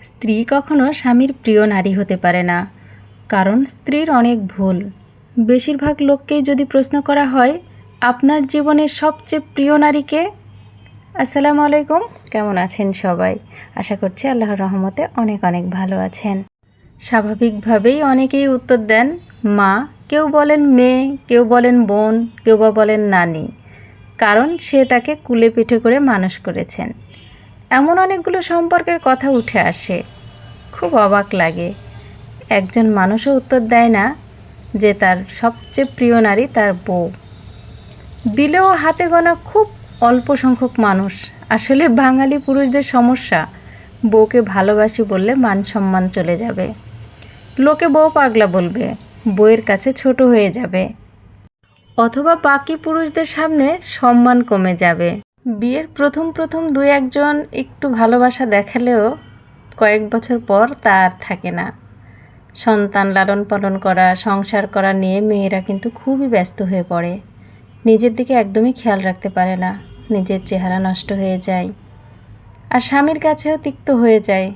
স্ত্রী কখনো স্বামীর প্রিয় নারী হতে পারে না, কারণ স্ত্রীর অনেক ভুল। বেশিরভাগ লোককেই যদি প্রশ্ন করা হয়, আপনার জীবনের সবচেয়ে প্রিয় নারীকে? আসসালামু আলাইকুম, কেমন আছেন সবাই? আশা করছি আল্লাহর রহমতে অনেক অনেক ভালো আছেন। স্বাভাবিকভাবেই অনেকেই উত্তর দেন মা, কেউ বলেন মেয়ে, কেউ বলেন বোন, কেউ বা বলেন নানি, কারণ সে তাকে কুলে পিঠে করে মানুষ করেছেন। এমন অনেকগুলো সম্পর্কের কথা উঠে আসে, খুব অবাক লাগে। একজন মানুষও উত্তর দেয় না যে তার সবচেয়ে প্রিয় নারী তার বউ। দিলেও হাতে গোনা খুব অল্প সংখ্যক মানুষ। আসলে বাঙালি পুরুষদের সমস্যা, বউকে ভালোবাসি বললে মান সম্মান চলে যাবে, লোকে বউ পাগলা বলবে, বউয়ের কাছে ছোট হয়ে যাবে, অথবা বাকি পুরুষদের সামনে সম্মান কমে যাবে। বিয়ের প্রথম প্রথম দুই একজন একটু ভালোবাসা দেখালেও কয়েক বছর পর তা আর থাকে না। সন্তান লালন পালন করা, সংসার করা নিয়ে মেয়েরা কিন্তু খুবই ব্যস্ত হয়ে পড়ে। নিজের দিকে একদমই খেয়াল রাখতে পারে না, নিজের চেহারা নষ্ট হয়ে যায়, আর স্বামীর কাছেও তিক্ত হয়ে যায়।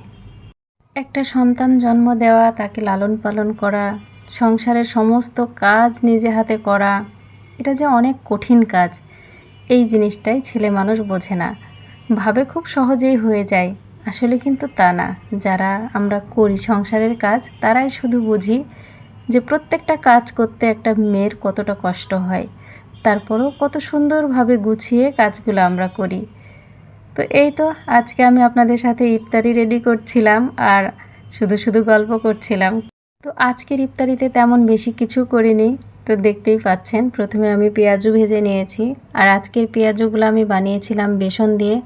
একটা সন্তান জন্ম দেওয়া, তাকে লালন পালন করা, সংসারের সমস্ত কাজ নিজে হাতে করা, এটা যে অনেক কঠিন কাজ, এই জিনিসটাই ছেলে মানুষ বোঝে না, ভাবে খুব সহজেই হয়ে যায়। আসলে কিন্তু তা না। যারা আমরা করি সংসারের কাজ, তারাই শুধু বুঝি যে প্রত্যেকটা কাজ করতে একটা মেয়ের কতটা কষ্ট হয়, তারপরেও কত সুন্দরভাবে গুছিয়ে কাজগুলো আমরা করি। তো এই তো আজকে আমি আপনাদের সাথে ইফতারি রেডি করছিলাম আর শুধু শুধু গল্প করছিলাম। তো আজকের ইফতারিতে তেমন বেশি কিছু করিনি, তো দেখতেই পাচ্ছেন প্রথমে আমি পেঁয়াজু ভেজে নিয়েছি। আর আজকের পেঁয়াজুগুলো আমি বানিয়েছিলাম বেসন দিয়ে,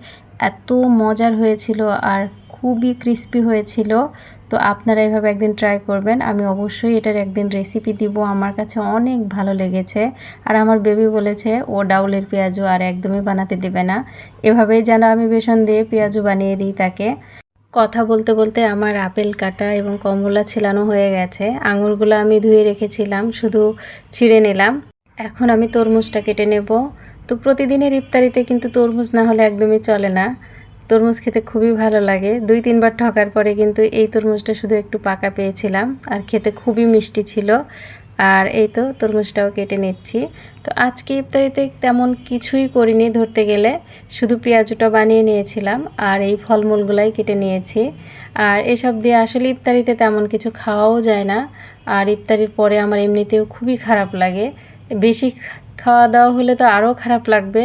এত মজার হয়েছিল আর খুবই ক্রিস্পি হয়েছিল। তো আপনারা এভাবে একদিন ট্রাই করবেন, আমি অবশ্যই এটার একদিন রেসিপি দিব। আমার কাছে অনেক ভালো লেগেছে। আর আমার বেবি বলেছে ও ডাউলের পেঁয়াজু আর একদমই বানাতে দেবে না, এভাবেই যেন আমি বেসন দিয়ে পেঁয়াজু বানিয়ে দিই তাকে। কথা বলতে বলতে আমার আপেল কাটা এবং কমলা ছিলানো হয়ে গেছে। আঙুরগুলো আমি ধুয়ে রেখেছিলাম, শুধু ছিঁড়ে নিলাম। এখন আমি তরমুজটা কেটে নেব। তো প্রতিদিনের ইফতারিতে কিন্তু তরমুজ না হলে একদমই চলে না। তরমুজ খেতে খুবই ভালো লাগে। 2-3 বার ঠকার পরে কিন্তু এই তরমুজটা শুধু একটু পাকা পেয়েছিলাম, আর খেতে খুবই মিষ্টি ছিল। আর এই তো তরমুজটাও কেটে নিচ্ছি। তো আজকে ইফতারিতে তেমন কিছুই করিনি ধরতে গেলে, শুধু পেঁয়াজুটা বানিয়ে নিয়েছিলাম আর এই ফলমূলগুলাই কেটে নিয়েছি। আর এসব দিয়ে আসলে ইফতারিতে তেমন কিছু খাওয়াও যায় না। আর ইফতারির পরে আমার এমনিতেও খুবই খারাপ লাগে। বেশি খাওয়া দাওয়া হলে তো আরও খারাপ লাগবে।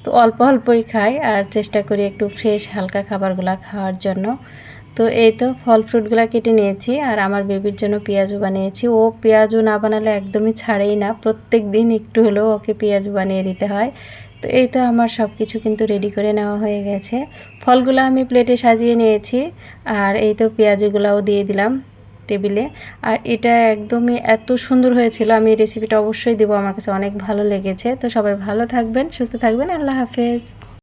তো অল্প অল্পই খাই আর চেষ্টা করি একটু ফ্রেশ হালকা খাবারগুলো খাওয়ার জন্য। তো এই তো ফল ফ্রুটগুলো কেটে নিয়েছি আর আমার বেবির জন্য পেঁয়াজু বানিয়েছি। ও পেঁয়াজু না বানালে একদমই ছাড়েই না, প্রত্যেক দিন একটু হলেও ওকে পেঁয়াজু বানিয়ে দিতে হয়। তো এই তো আমার সব কিছু কিন্তু রেডি করে নেওয়া হয়ে গেছে। ফলগুলো আমি প্লেটে সাজিয়ে নিয়েছি আর এই তো পেঁয়াজুগুলোও দিয়ে দিলাম টেবিলে। আর এটা একদমই এত সুন্দর হয়েছিল, আমি এই রেসিপিটা অবশ্যই দেবো, আমার কাছে অনেক ভালো লেগেছে। তো সবাই ভালো থাকবেন, সুস্থ থাকবেন, আল্লাহ হাফেজ।